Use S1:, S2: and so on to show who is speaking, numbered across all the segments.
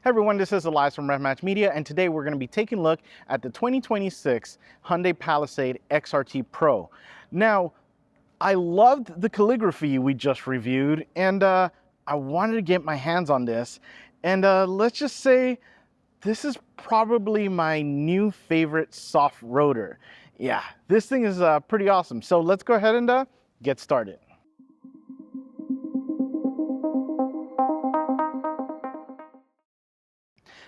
S1: Hey everyone, this is Elias from Rev Media, and today we're going to be taking a look at the 2026 Hyundai Palisade XRT Pro. Now, I loved the calligraphy we just reviewed, and I wanted to get my hands on this. And let's just say this is probably my new favorite soft roader. Yeah, this thing is pretty awesome. So let's go ahead and get started.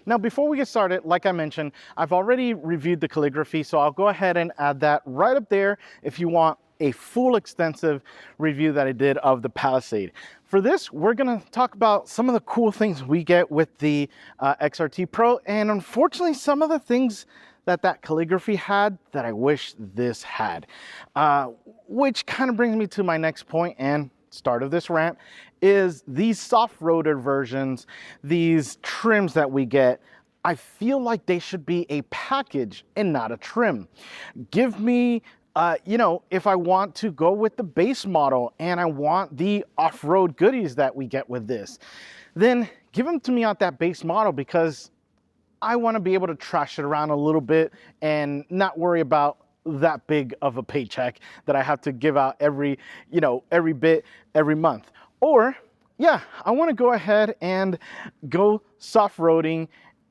S1: Now, before we get started, like I mentioned, I've already reviewed the calligraphy, so I'll go ahead and add that right up there if you want a full extensive review that I did of the Palisade. For this, we're gonna talk about some of the cool things we get with the XRT Pro, and unfortunately, some of the things that calligraphy had that I wish this had. Which kind of brings me to my next point and start of this rant, is these soft rotor versions, these trims that we get, I feel like they should be a package and not a trim. Give me, if I want to go with the base model and I want the off-road goodies that we get with this, then give them to me on that base model, because I want to be able to trash it around a little bit and not worry about that big of a paycheck that I have to give out every bit every month. Or yeah, I want to go ahead and go soft roading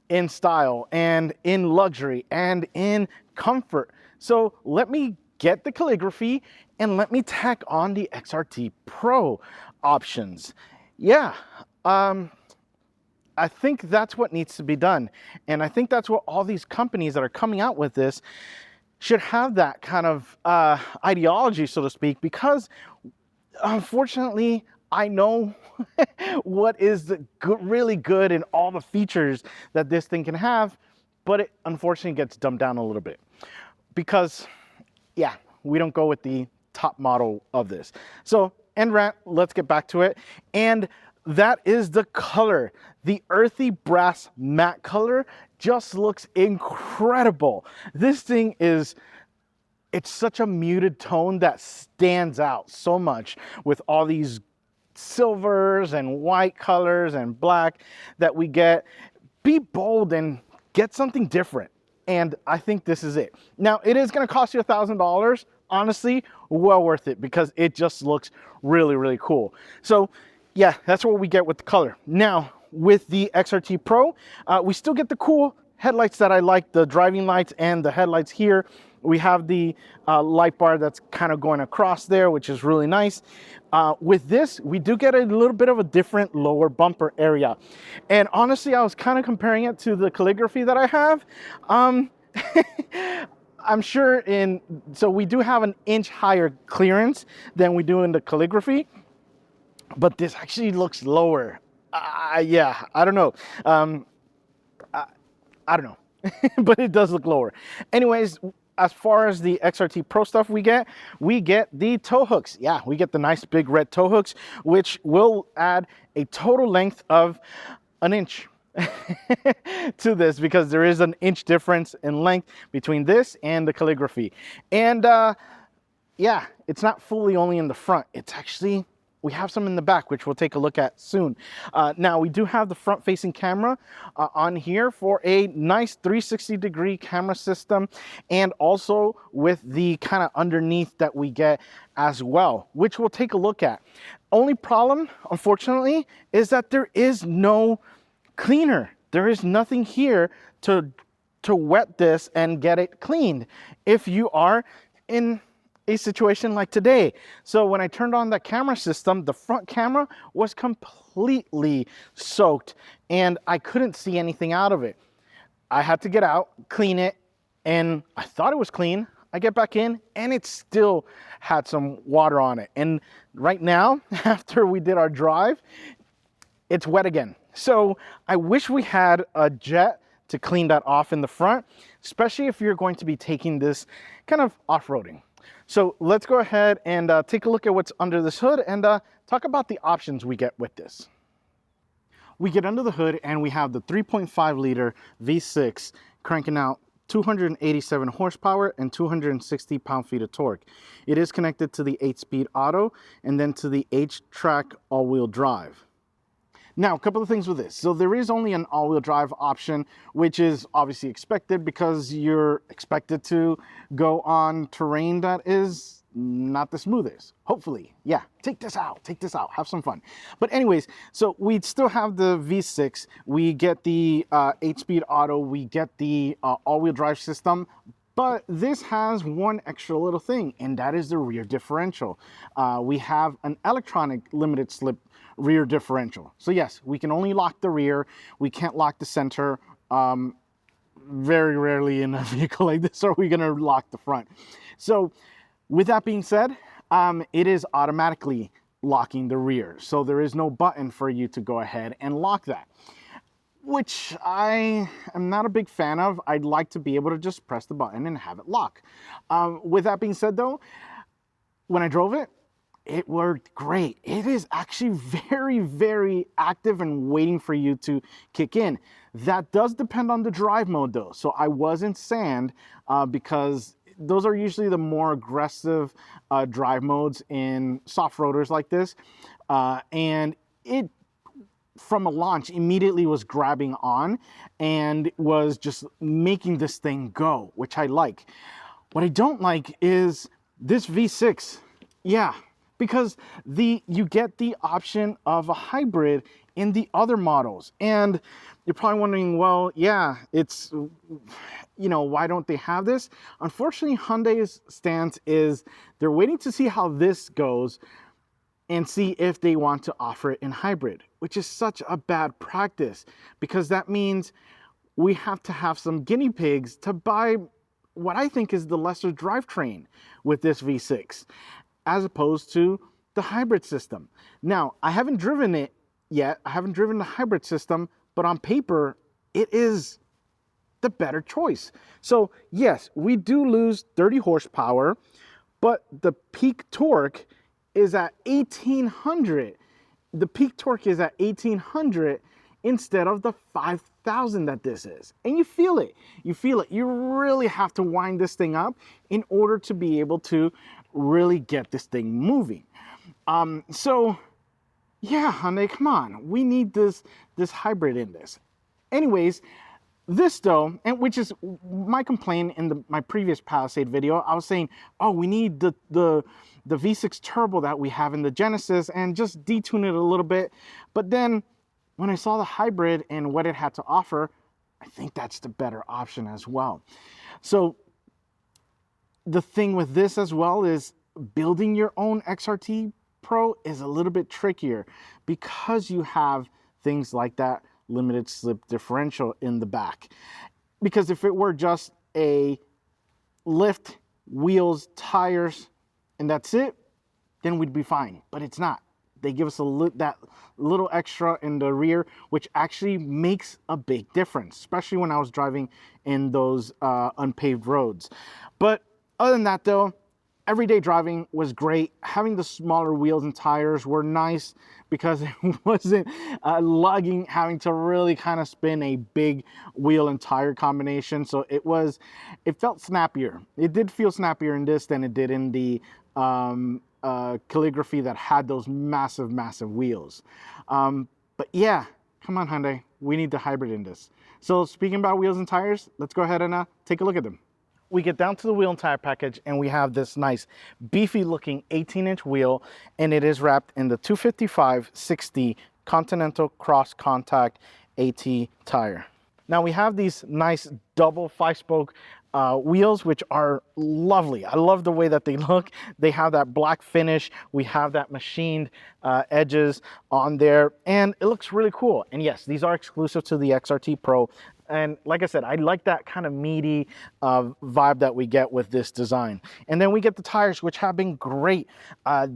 S1: in style and in luxury and in comfort. So let me get the calligraphy and let me tack on the XRT Pro options. Yeah, I think that's what needs to be done. And I think that's what all these companies that are coming out with this should have, that kind of ideology, so to speak, because unfortunately, I know what is really good and all the features that this thing can have, but it unfortunately gets dumbed down a little bit because, yeah, we don't go with the top model of this. So, end rant, let's get back to it. And that is the color. The Earthy Brass Matte color just looks incredible. This thing it's such a muted tone that stands out so much with all these silvers and white colors and black that we get. Be bold and get something different. And I think this is it. Now, it is going to cost you $1,000. Honestly, well worth it, because it just looks really, really cool. So yeah, that's what we get with the color. Now, with the XRT Pro, we still get the cool headlights that I like, the driving lights and the headlights here. We have the light bar that's kind of going across there, which is really nice. With this, we do get a little bit of a different lower bumper area. And honestly, I was kind of comparing it to the calligraphy that I have. I'm sure so we do have an inch higher clearance than we do in the calligraphy, but this actually looks lower. Yeah, I don't know. I don't know, but it does look lower. Anyways, as far as the XRT Pro stuff we get the tow hooks. Yeah, we get the nice big red tow hooks, which will add a total length of an inch to this, because there is an inch difference in length between this and the calligraphy. And yeah, it's not fully only in the front. It's actually, we have some in the back, which we'll take a look at soon. Now, we do have the front-facing camera on here for a nice 360-degree camera system, and also with the kind of underneath that we get as well, which we'll take a look at. Only problem, unfortunately, is that there is no cleaner. There is nothing here to wet this and get it cleaned if you are in a situation like today. So when I turned on the camera system, the front camera was completely soaked and I couldn't see anything out of it. I had to get out, clean it, and I thought it was clean. I get back in and it still had some water on it. And right now, after we did our drive, it's wet again. So I wish we had a jet to clean that off in the front, especially if you're going to be taking this kind of off-roading. So let's go ahead and take a look at what's under this hood and talk about the options we get with this. We get under the hood and we have the 3.5 liter V6 cranking out 287 horsepower and 260 pound-feet of torque. It is connected to the 8-speed auto and then to the H-Track all-wheel drive. Now, a couple of things with this. So there is only an all-wheel drive option, which is obviously expected because you're expected to go on terrain that is not the smoothest. Hopefully, yeah, take this out, have some fun. But anyways, so we still have the V6, we get the 8-speed auto, we get the all-wheel drive system, but this has one extra little thing, and that is the rear differential. We have an electronic limited slip rear differential. So yes, we can only lock the rear. We can't lock the center. Very rarely in a vehicle like this are we gonna lock the front. So with that being said, it is automatically locking the rear. So there is no button for you to go ahead and lock that, which I am not a big fan of. I'd like to be able to just press the button and have it lock. With that being said though, when I drove it, it worked great. It is actually very, very active and waiting for you to kick in. That does depend on the drive mode though. So I was in sand because those are usually the more aggressive drive modes in soft roaders like this. And it, from a launch, immediately was grabbing on and was just making this thing go, which I like. What I don't like is this V6. Yeah, because you get the option of a hybrid in the other models. And you're probably wondering, well, yeah, it's, you know, why don't they have this? Unfortunately, Hyundai's stance is they're waiting to see how this goes and see if they want to offer it in hybrid, which is such a bad practice because that means we have to have some guinea pigs to buy what I think is the lesser drivetrain with this V6, as opposed to the hybrid system. Now, I haven't driven it yet. I haven't driven the hybrid system, but on paper, it is the better choice. So yes, we do lose 30 horsepower, but the peak torque is at 1800. The peak torque is at 1800 instead of the 5000 that this is. And you feel it. You feel it. You really have to wind this thing up in order to be able to really get this thing moving. So yeah, Hyundai, come on. We need this hybrid in this. Anyways, this though, and which is my complaint in my previous Palisade video, I was saying, oh, we need the V6 turbo that we have in the Genesis and just detune it a little bit. But then when I saw the hybrid and what it had to offer, I think that's the better option as well. So the thing with this as well is building your own XRT Pro is a little bit trickier because you have things like that limited slip differential in the back. Because if it were just a lift, wheels, tires, and that's it, then we'd be fine. But it's not. They give us that little extra in the rear, which actually makes a big difference, especially when I was driving in those unpaved roads. But other than that though, everyday driving was great. Having the smaller wheels and tires were nice because it wasn't lugging, having to really kind of spin a big wheel and tire combination. So it felt snappier. It did feel snappier in this than it did in the Calligraphy that had those massive, massive wheels. But yeah, come on Hyundai, we need the hybrid in this. So speaking about wheels and tires, let's go ahead and take a look at them. We get down to the wheel and tire package and we have this nice beefy looking 18-inch wheel, and it is wrapped in the 255/60 Continental Cross Contact AT tire. Now we have these nice double 5-spoke wheels, which are lovely. I love the way that they look. They have that black finish. We have that machined edges on there, and it looks really cool. And yes, these are exclusive to the XRT Pro. And like I said, I like that kind of meaty vibe that we get with this design. And then we get the tires, which have been great.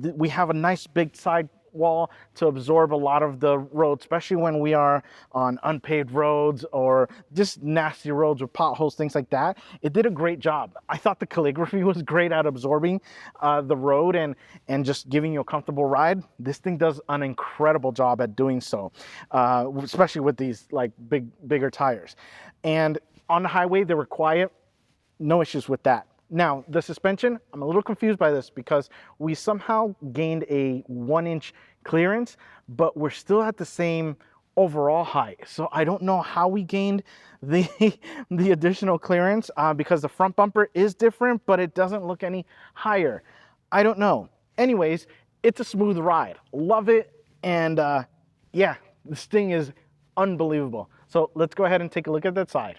S1: We have a nice big side wall to absorb a lot of the road, especially when we are on unpaved roads or just nasty roads with potholes, things like that. It did a great job. I thought the Calligraphy was great at absorbing the road and just giving you a comfortable ride. This thing does an incredible job at doing so, especially with these like bigger tires. And on the highway, they were quiet. No issues with that. Now, the suspension, I'm a little confused by this because we somehow gained a 1-inch clearance, but we're still at the same overall height. So I don't know how we gained the the additional clearance because the front bumper is different, but it doesn't look any higher. I don't know. Anyways, it's a smooth ride. Love it. And yeah, this thing is unbelievable. So let's go ahead and take a look at that side.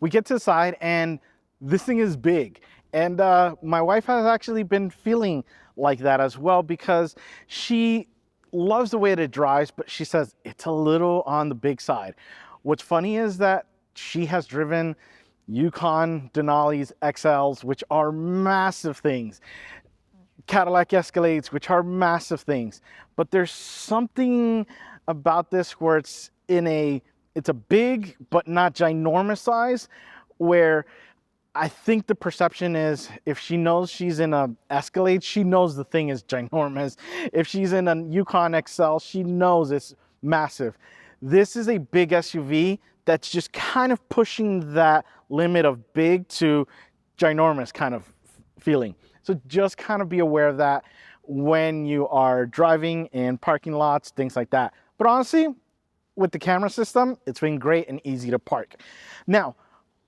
S1: We get to the side and this thing is big. And my wife has actually been feeling like that as well because she loves the way that it drives, but she says it's a little on the big side. What's funny is that she has driven Yukon Denali's XLs, which are massive things, Cadillac Escalades, which are massive things, but there's something about this where it's a big but not ginormous size, where I think the perception is if she knows she's in a Escalade, she knows the thing is ginormous. If she's in a Yukon XL, she knows it's massive. This is a big SUV that's just kind of pushing that limit of big to ginormous kind of feeling. So just kind of be aware of that when you are driving in parking lots, things like that. But honestly, with the camera system, it's been great and easy to park. Now,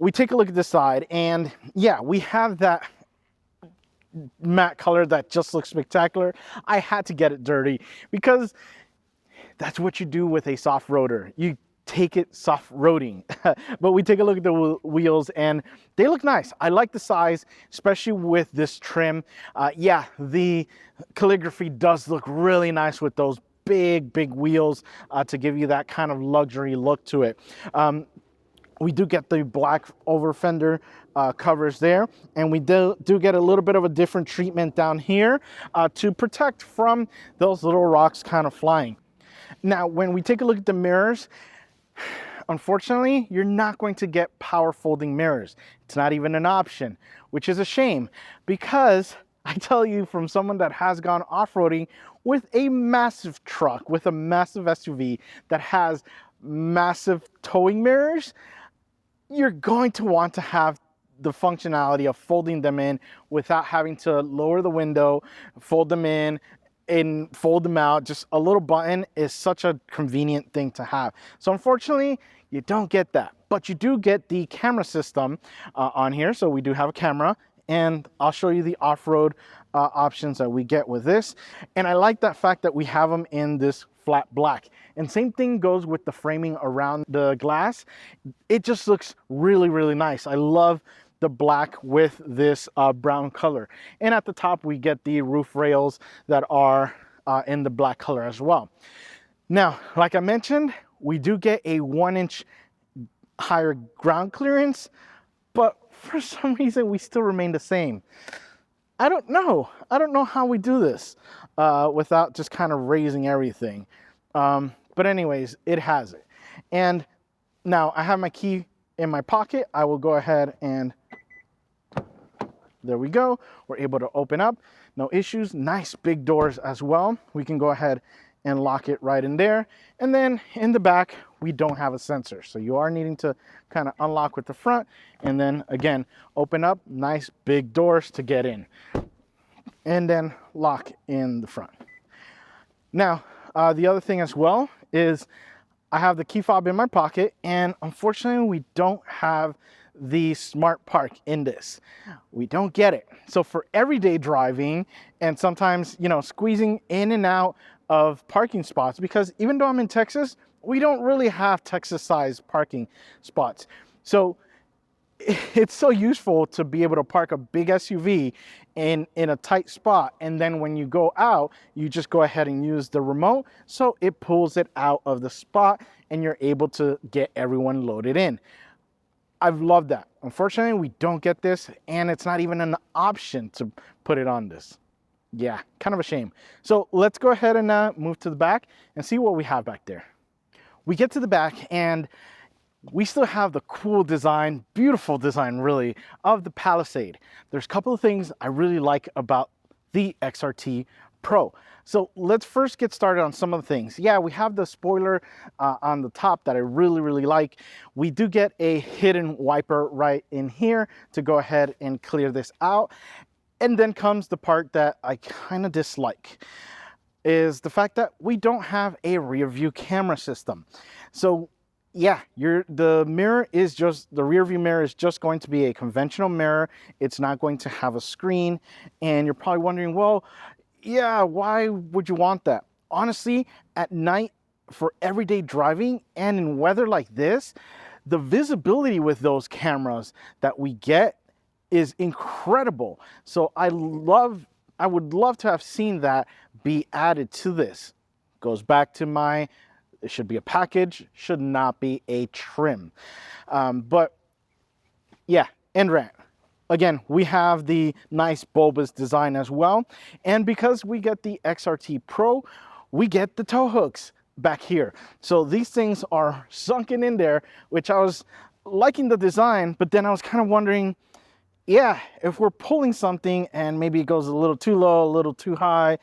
S1: we take a look at this side and yeah, we have that matte color that just looks spectacular. I had to get it dirty because that's what you do with a soft roader. You take it soft roading. But we take a look at the wheels and they look nice. I like the size, especially with this trim. Yeah, the calligraphy does look really nice with those big wheels to give you that kind of luxury look to it. We do get the black over fender covers there, and we do get a little bit of a different treatment down here to protect from those little rocks kind of flying. Now, when we take a look at the mirrors, unfortunately, you're not going to get power folding mirrors. It's not even an option, which is a shame because I tell you, from someone that has gone off-roading with a massive truck, with a massive SUV that has massive towing mirrors, you're going to want to have the functionality of folding them in without having to lower the window, fold them in, and fold them out. Just a little button is such a convenient thing to have. So unfortunately, you don't get that, but you do get the camera system on here. So we do have a camera, and I'll show you the off-road options that we get with this. And I like that fact that we have them in this flat black. And same thing goes with the framing around the glass. It just looks really nice. I love the black with this brown color. And at the top, we get the roof rails that are in the black color as well. Now, like I mentioned, we do get a 1-inch higher ground clearance, but for some reason, we still remain the same. I don't know how we do this without just kind of raising everything. But anyways, it has it. And now I have my key in my pocket. I will go ahead and there we go. We're able to open up, no issues. Nice big doors as well. We can go ahead and lock it right in there. And then in the back, we don't have a sensor. So you are needing to kind of unlock with the front and then again, open up, nice big doors to get in and then lock in the front. Now, the other thing as well is I have the key fob in my pocket, and unfortunately we don't have the smart park in this. We don't get it. So for everyday driving and sometimes, you know, squeezing in and out of parking spots, because even though I'm in Texas, we don't really have Texas-sized parking spots. So it's so useful to be able to park a big SUV in a tight spot, and then when you go out, you just go ahead and use the remote, so it pulls it out of the spot and you're able to get everyone loaded in. I've loved that. Unfortunately, we don't get this, and it's not even an option to put it on this. Yeah, kind of a shame. So let's go ahead and move to the back and see what we have back there. We get to the back and we still have the cool design, beautiful design really, of the Palisade. There's a couple of things I really like about the XRT Pro. So let's first get started on some of the things. Yeah, we have the spoiler on the top that I really like. We do get a hidden wiper right in here to go ahead and clear this out. And then comes the part that I kind of dislike. is the fact that we don't have a rear view camera system. So yeah, the mirror is just, the rear view mirror is just going to be a conventional mirror. It's not going to have a screen. And you're probably wondering, well, yeah, why would you want that? Honestly, at night for everyday driving and in weather like this, the visibility with those cameras that we get is incredible. So I would love to have seen that be added to this. Goes back to my, it should be a package, should not be a trim. But yeah, end rant. Again, we have the nice bulbous design as well. And because we get the XRT Pro, we get the tow hooks back here. So these things are sunken in there, which I was liking the design, but then I was kind of wondering, yeah, if we're pulling something and maybe it goes a little too low, a little too high,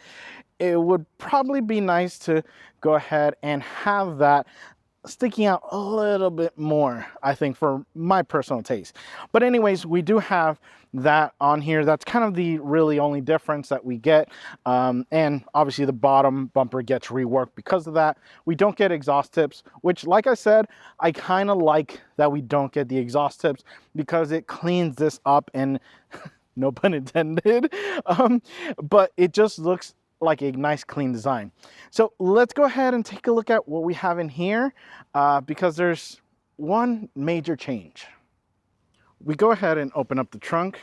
S1: it would probably be nice to go ahead and have that sticking out a little bit more, I think, for my personal taste. But anyways, we do have that on here. That's kind of the really only difference that we get. And obviously the bottom bumper gets reworked because of that. We don't get exhaust tips, which, like I said, I kind of like that we don't get the exhaust tips because it cleans this up, and no pun intended, but it just looks like a nice clean design. So let's go ahead and take a look at what we have in here, because there's one major change. We go ahead and open up the trunk,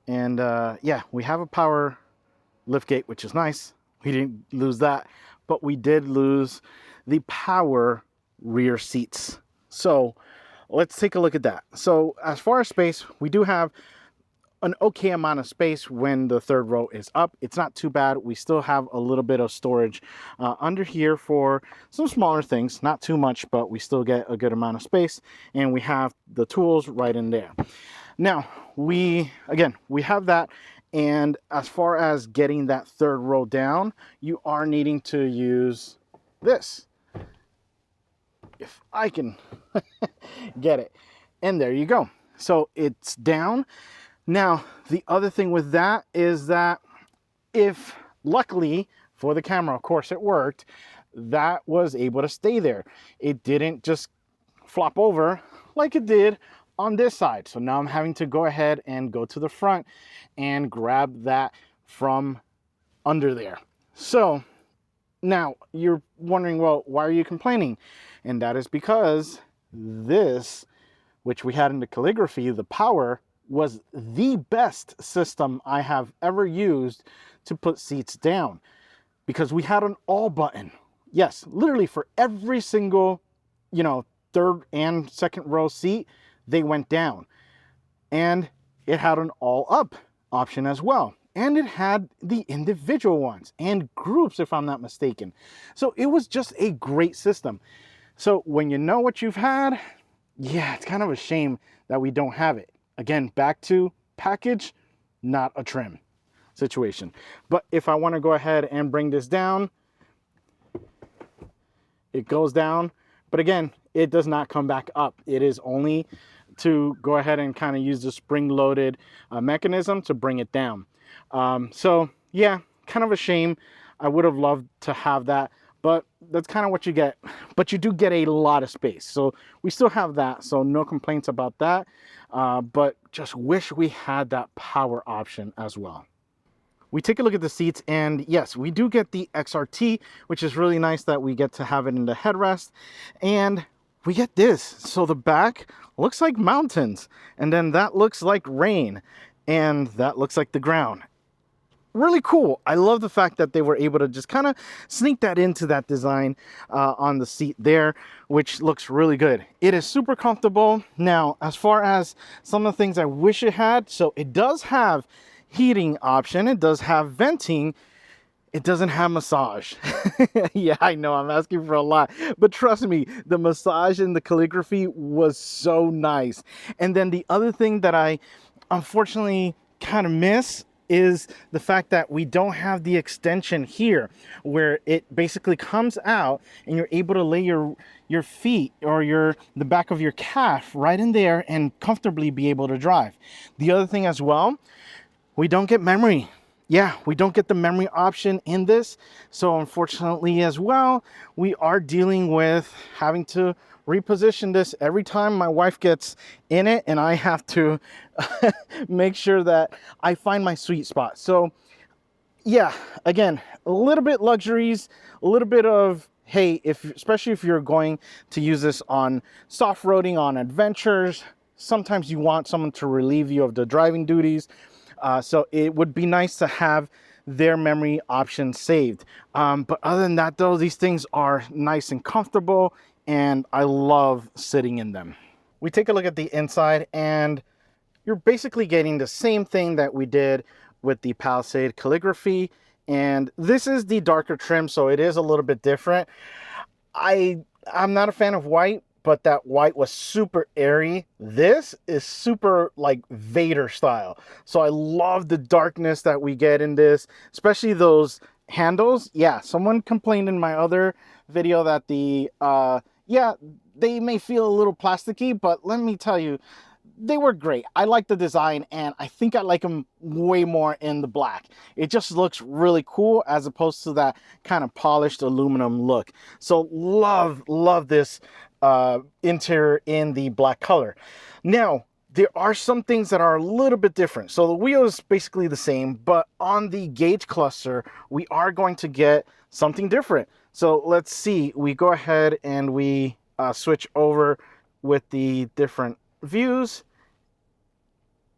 S1: and yeah, we have a power liftgate, which is nice. We didn't lose that, but we did lose the power rear seats. So let's take a look at that. So as far as space, we do have an okay amount of space when the third row is up. It's not too bad. We still have a little bit of storage under here for some smaller things, not too much, but we still get a good amount of space, and we have the tools right in there. Now, we have that, and as far as getting that third row down, you are needing to use this. If I can get it. And there you go. So it's down. Now, the other thing with that is that if, luckily for the camera, of course it worked, that was able to stay there. It didn't just flop over like it did on this side. So now I'm having to go ahead and go to the front and grab that from under there. So now you're wondering, well, why are you complaining? And that is because this, which we had in the Calligraphy, the power, was the best system I have ever used to put seats down, because we had an all button. Yes, literally for every single, third and second row seat, they went down. And it had an all up option as well. And it had the individual ones and groups, if I'm not mistaken. So it was just a great system. So when you know what you've had, yeah, it's kind of a shame that we don't have it. Again, back to package, not a trim situation. But if I want to go ahead and bring this down, it goes down. But again, it does not come back up. It is only to go ahead and kind of use the spring-loaded mechanism to bring it down. So yeah, kind of a shame. I would have loved to have that, but that's kind of what you get. But you do get a lot of space. So we still have that, so no complaints about that. But just wish we had that power option as well. We take a look at the seats, and yes, we do get the XRT, which is really nice that we get to have it in the headrest. And we get this. So the back looks like mountains, and then that looks like rain, and that looks like the ground. Really cool. I love the fact that they were able to just kind of sneak that into that design on the seat there, which looks really good. It is super comfortable. Now, as far as some of the things I wish it had, so it does have heating option, it does have venting, it doesn't have massage. Yeah, I know I'm asking for a lot, but trust me, the massage in the Calligraphy was so nice. And then the other thing that I unfortunately kind of miss is the fact that we don't have the extension here, where it basically comes out and you're able to lay your feet or the back of your calf right in there and comfortably be able to drive. The other thing as well, we don't get memory. yeah, we don't get the memory option in this. So unfortunately as well, we are dealing with having to reposition this every time my wife gets in it, and I have to make sure that I find my sweet spot. So yeah, again, a little bit luxuries, a little bit of, hey, especially if you're going to use this on soft roading, on adventures, sometimes you want someone to relieve you of the driving duties. So it would be nice to have their memory option saved. But other than that though, these things are nice and comfortable, and I love sitting in them. We take a look at the inside, and you're basically getting the same thing that we did with the Palisade Calligraphy, and this is the darker trim, so it is a little bit different. I'm not a fan of white, but that white was super airy. This is super like Vader style, so I love the darkness that we get in this, especially those handles. Yeah, someone complained in my other video that the yeah, they may feel a little plasticky, but let me tell you, they were great. I like the design, and I think I like them way more in the black. It just looks really cool as opposed to that kind of polished aluminum look. So love this interior in the black color. Now, there are some things that are a little bit different. So the wheel is basically the same, but on the gauge cluster, we are going to get something different. So let's see, we go ahead and we switch over with the different views,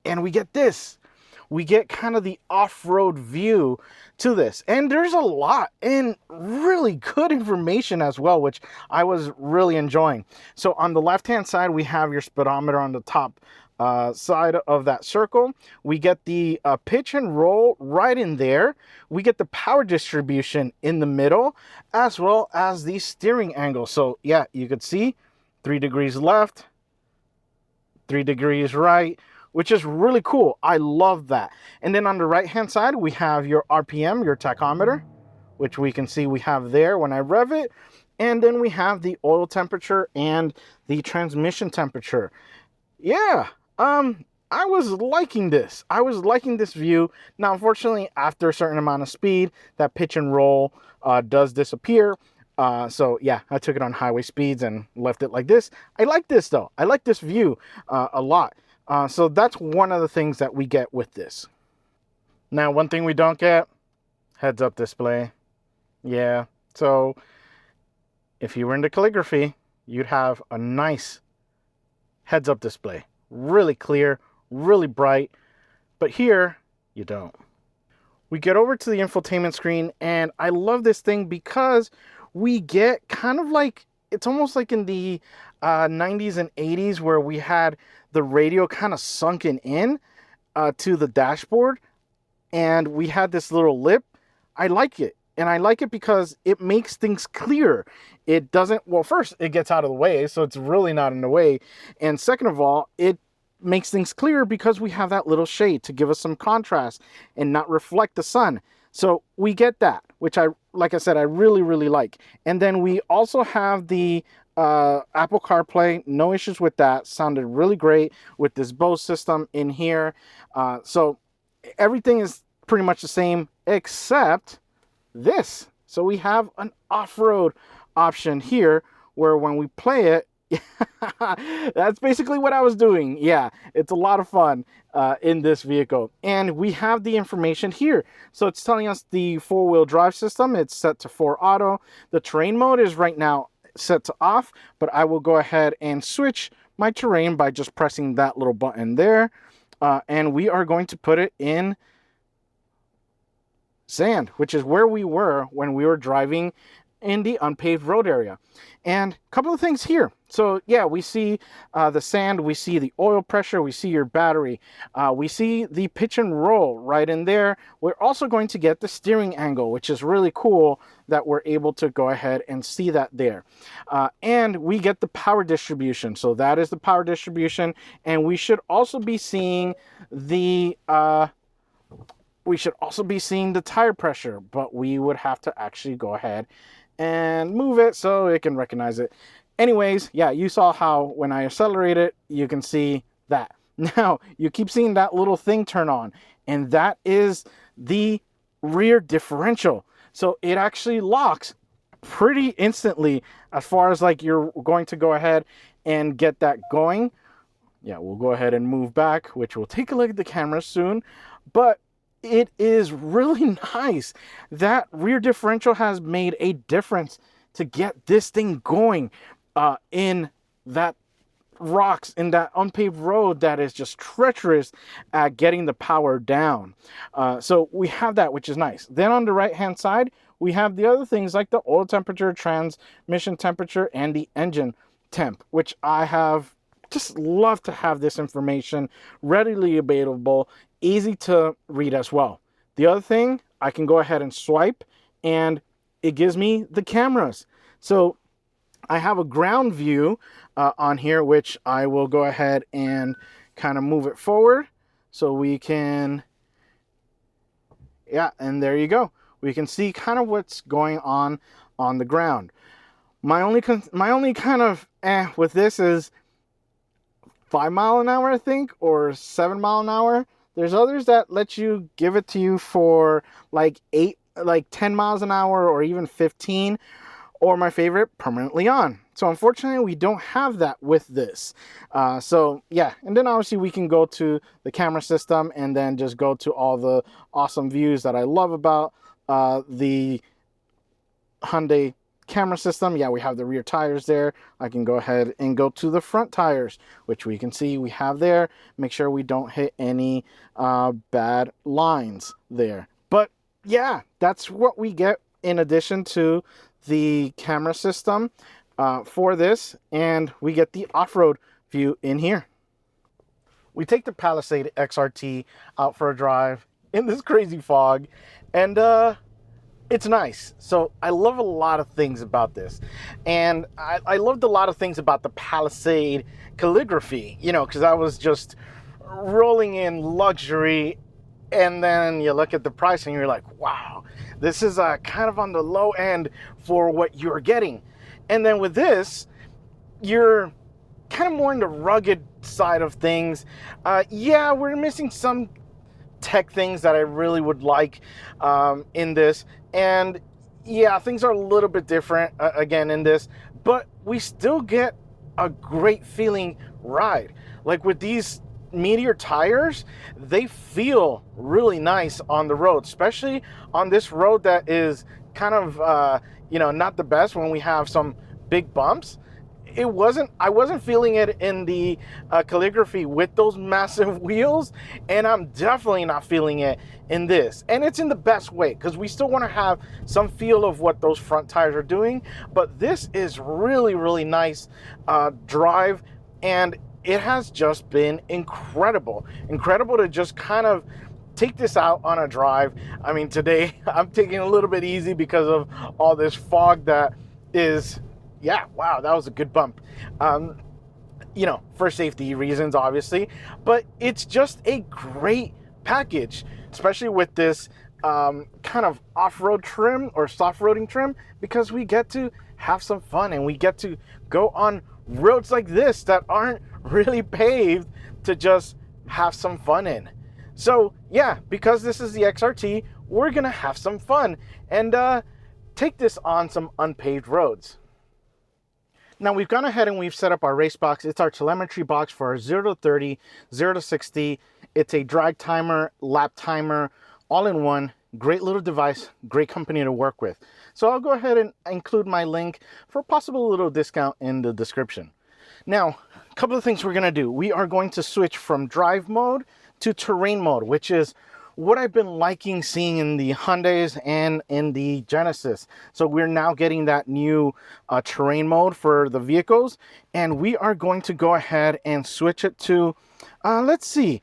S1: and we get this. We get kind of the off-road view to this, and there's a lot and really good information as well, which I was really enjoying. So on the left hand side, we have your speedometer on the top side of that circle. We get the pitch and roll right in there. We get the power distribution in the middle, as well as the steering angle. So yeah, you could see 3 degrees left, 3 degrees right, which is really cool. I love that. And then on the right hand side, we have your RPM, your tachometer, which we can see we have there when I rev it. And then we have the oil temperature and the transmission temperature. Yeah, I was liking this. I was liking this view. Now, unfortunately, after a certain amount of speed, that pitch and roll does disappear. So yeah, I took it on highway speeds and left it like this. I like this though. I like this view a lot. So that's one of the things that we get with this. Now, one thing we don't get, heads-up display. Yeah, so if you were into calligraphy, you'd have a nice heads-up display. Really clear, really bright, but here, you don't. We get over to the infotainment screen, and I love this thing because we get kind of like, it's almost like in the 90s and 80s where we had the radio kind of sunken in to the dashboard, and we had this little lip. I like it, and I like it because it makes things clear. It doesn't, well, first, it gets out of the way, so it's really not in the way, and second of all, it makes things clearer because we have that little shade to give us some contrast and not reflect the sun. So we get that, which like I said, I really like. And then we also have the Apple CarPlay. No issues with that. Sounded really great with this Bose system in here. So everything is pretty much the same except this. So we have an off-road option here where when we play it, that's basically what I was doing. Yeah, it's a lot of fun in this vehicle. And we have the information here. So it's telling us the 4-wheel drive system. It's set to 4 auto. The terrain mode is right now set to off, but I will go ahead and switch my terrain by just pressing that little button there. And we are going to put it in sand, which is where we were when we were driving in the unpaved road area. And a couple of things here. So yeah, we see the sand, we see the oil pressure, we see your battery, we see the pitch and roll right in there. We're also going to get the steering angle, which is really cool that we're able to go ahead and see that there. And we get the power distribution. So that is the power distribution. And we should also be seeing the tire pressure, but we would have to actually go ahead and move it so it can recognize it. Anyways, yeah, you saw how when I accelerate it, you can see that. Now, you keep seeing that little thing turn on, and that is the rear differential. So it actually locks pretty instantly as far as like you're going to go ahead and get that going. Yeah, we'll go ahead and move back, which we'll take a look at the camera soon. But it is really nice. That rear differential has made a difference to get this thing going in that rocks, in that unpaved road that is just treacherous at getting the power down. So we have that, which is nice. Then on the right hand side, we have the other things like the oil temperature, transmission temperature, and the engine temp, which I have just love to have this information readily available, easy to read as well. The other thing, I can go ahead and swipe and it gives me the cameras. So I have a ground view on here, which I will go ahead and kind of move it forward so we can, yeah, and there you go. We can see kind of what's going on the ground. My only kind of with this is 5 mile an hour, I think, or 7 mile an hour. There's others that let you give it to you for like 10 miles an hour or even 15, or my favorite, permanently on. So unfortunately, we don't have that with this. So yeah, and then obviously we can go to the camera system and then just go to all the awesome views that I love about the Hyundai camera system. Yeah, we have the rear tires there. I can go ahead and go to the front tires, which we can see we have there. Make sure we don't hit any bad lines there. But yeah, that's what we get in addition to the camera system for this, and we get the off-road view in here. We take the Palisade XRT out for a drive in this crazy fog, and it's nice. So I love a lot of things about this. And I loved a lot of things about the Palisade Calligraphy, you know, because I was just rolling in luxury. And then you look at the price and you're like, wow, this is kind of on the low end for what you're getting. And then with this, you're kind of more in the rugged side of things. Yeah, we're missing some tech things that I really would like in this. And yeah, things are a little bit different again in this, but we still get a great feeling ride. Like with these Meteor tires, they feel really nice on the road, especially on this road that is kind of you know, not the best when we have some big bumps. I wasn't feeling it in the Calligraphy with those massive wheels, and I'm definitely not feeling it in this. And it's in the best way, because we still want to have some feel of what those front tires are doing, but this is really, really nice drive, and it has just been incredible to just kind of take this out on a drive. I mean, today I'm taking it a little bit easy because of all this fog that is. Yeah, wow, that was a good bump. You know, for safety reasons, obviously, but it's just a great package, especially with this kind of off-road trim or soft-roading trim, because we get to have some fun and we get to go on roads like this that aren't really paved to just have some fun in. So yeah, because this is the XRT, we're gonna have some fun and take this on some unpaved roads. Now we've gone ahead and we've set up our race box. It's our telemetry box for our 0 to 30, 0 to 60. It's a drag timer, lap timer, all in one. Great little device, great company to work with. So I'll go ahead and include my link for a possible little discount in the description. Now, a couple of things we're gonna do. We are going to switch from drive mode to terrain mode, which is what I've been liking seeing in the Hyundais and in the Genesis. So we're now getting that new terrain mode for the vehicles, and we are going to go ahead and switch it to, let's see,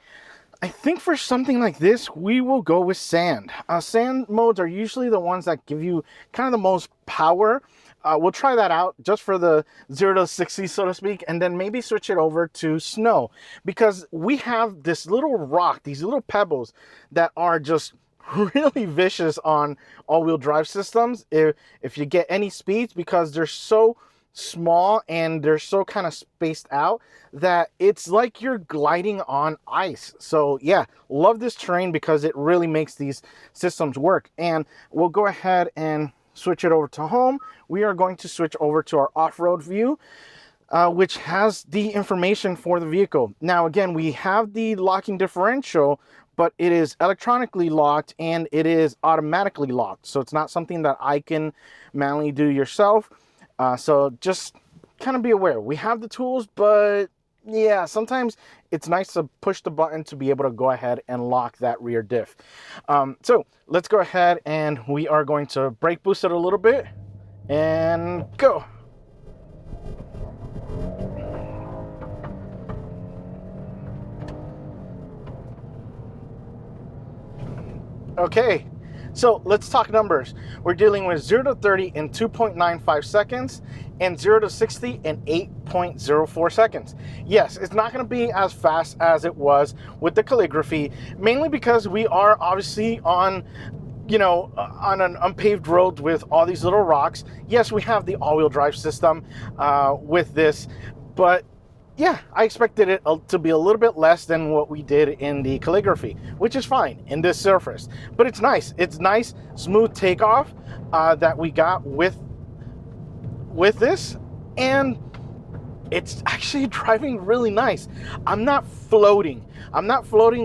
S1: I think for something like this, we will go with sand. Sand modes are usually the ones that give you kind of the most power. We'll try that out just for the 0 to 60, so to speak, and then maybe switch it over to snow, because we have this little rock, these little pebbles that are just really vicious on all-wheel drive systems if you get any speeds, because they're so small and they're so kind of spaced out that it's like you're gliding on ice. So yeah, love this terrain because it really makes these systems work. And we'll go ahead and switch it over to home. We are going to switch over to our off-road view, which has the information for the vehicle. Now again, we have the locking differential, but it is electronically locked and it is automatically locked. So it's not something that I can manually do yourself. So just kind of be aware. We have the tools, but yeah, sometimes it's nice to push the button to be able to go ahead and lock that rear diff. So let's go ahead and we are going to brake boost it a little bit and go. Okay, so let's talk numbers. We're dealing with 0 to 30 in 2.95 seconds and 0 to 60 in 8.04 seconds. Yes, it's not going to be as fast as it was with the Calligraphy, mainly because we are obviously on, on an unpaved road with all these little rocks. Yes, we have the all-wheel drive system with this, but yeah, I expected it to be a little bit less than what we did in the Calligraphy, which is fine in this surface. But it's nice. It's nice, smooth takeoff that we got with this, and it's actually driving really nice. I'm not floating.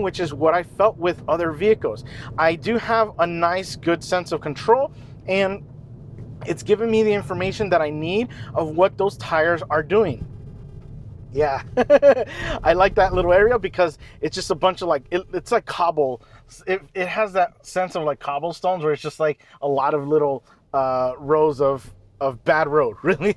S1: Which is what I felt with other vehicles. I do have a nice, good sense of control, and it's giving me the information that I need of what those tires are doing. Yeah, I like that little area because it's just a bunch of it's like cobble. It has that sense of like cobblestones where it's just like a lot of little rows of bad road, really.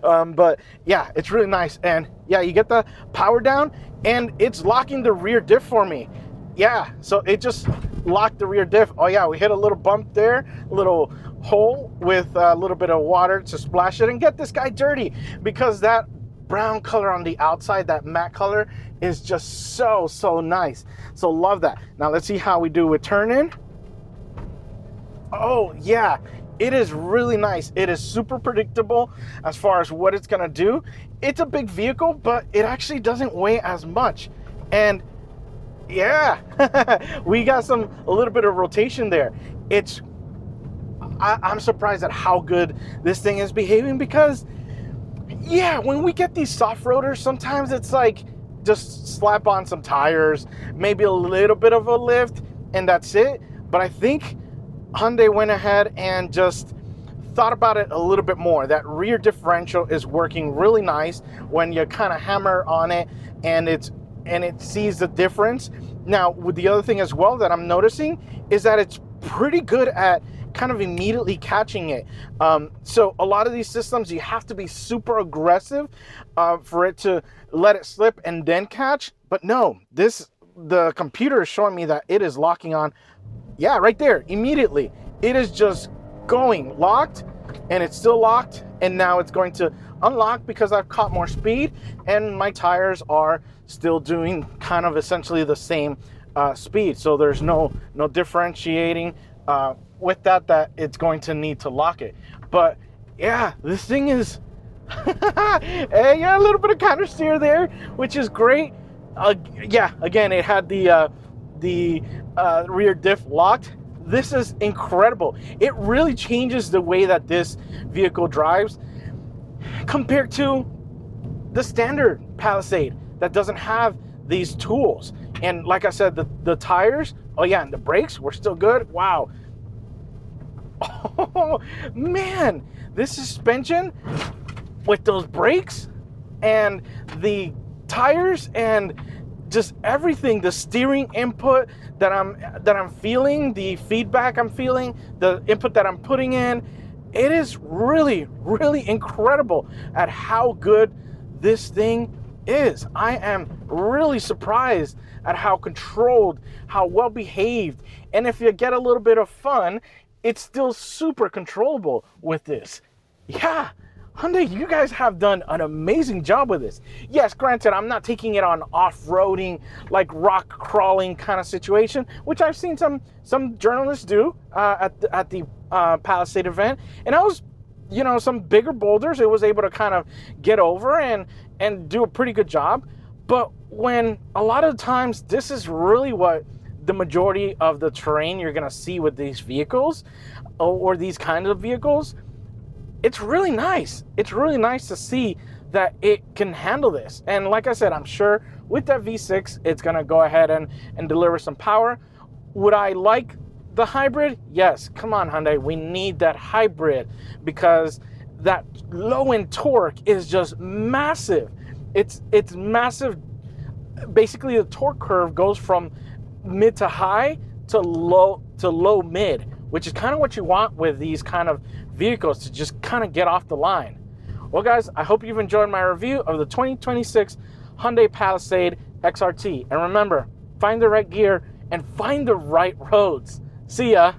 S1: But yeah, it's really nice. And yeah, you get the power down and it's locking the rear diff for me. Yeah, so it just locked the rear diff. Oh yeah, we hit a little bump there, a little hole with a little bit of water to splash it and get this guy dirty, because that brown color on the outside, that matte color, is just so nice. So love that. Now let's see how we do with turn in. Oh yeah, it is really nice. It is super predictable as far as what it's gonna do. It's a big vehicle, but it actually doesn't weigh as much. And yeah, we got a little bit of rotation there. I'm surprised at how good this thing is behaving, because yeah, when we get these soft roaders, sometimes it's like just slap on some tires, maybe a little bit of a lift, and that's it. But I think Hyundai went ahead and just thought about it a little bit more. That rear differential is working really nice when you kind of hammer on it, and it sees the difference. Now, with the other thing as well that I'm noticing is that it's pretty good at kind of immediately catching it. So a lot of these systems, you have to be super aggressive for it to let it slip and then catch. But no, the computer is showing me that it is locking on. Yeah, right there, immediately. It is just going locked, and it's still locked, and now it's going to unlock because I've caught more speed, and my tires are still doing kind of essentially the same speed. So there's no differentiating with that it's going to need to lock it. But yeah, this thing is hey, yeah, a little bit of counter steer there, which is great. Yeah, again, it had the rear diff locked. This is incredible. It really changes the way that this vehicle drives compared to the standard Palisade that doesn't have these tools. And like I said, the tires, oh yeah, and the brakes were still good. Wow. Oh man, this suspension with those brakes and the tires and just everything, the steering input that I'm feeling, the feedback I'm feeling, the input that I'm putting in, it is really incredible at how good this thing is. I am really surprised at how controlled, how well behaved, and if you get a little bit of fun, it's still super controllable with this. Yeah, Hyundai, you guys have done an amazing job with this. Yes, granted, I'm not taking it on off-roading, like rock crawling kind of situation, which I've seen some journalists do at the Palisade event, and I was you know, some bigger boulders, it was able to kind of get over and do a pretty good job. But when a lot of times, this is really what the majority of the terrain you're going to see with these vehicles or these kinds of vehicles, it's really nice. It's really nice to see that it can handle this. And like I said, I'm sure with that V6, it's going to go ahead and deliver some power. Would I like the hybrid? Yes. Come on, Hyundai. We need that hybrid because that low-end torque is just massive. It's massive. Basically, the torque curve goes from mid to high to low mid, which is kind of what you want with these kind of vehicles, to just kind of get off the line. Well, guys, I hope you've enjoyed my review of the 2026 Hyundai Palisade XRT. And remember, find the right gear and find the right roads. See ya.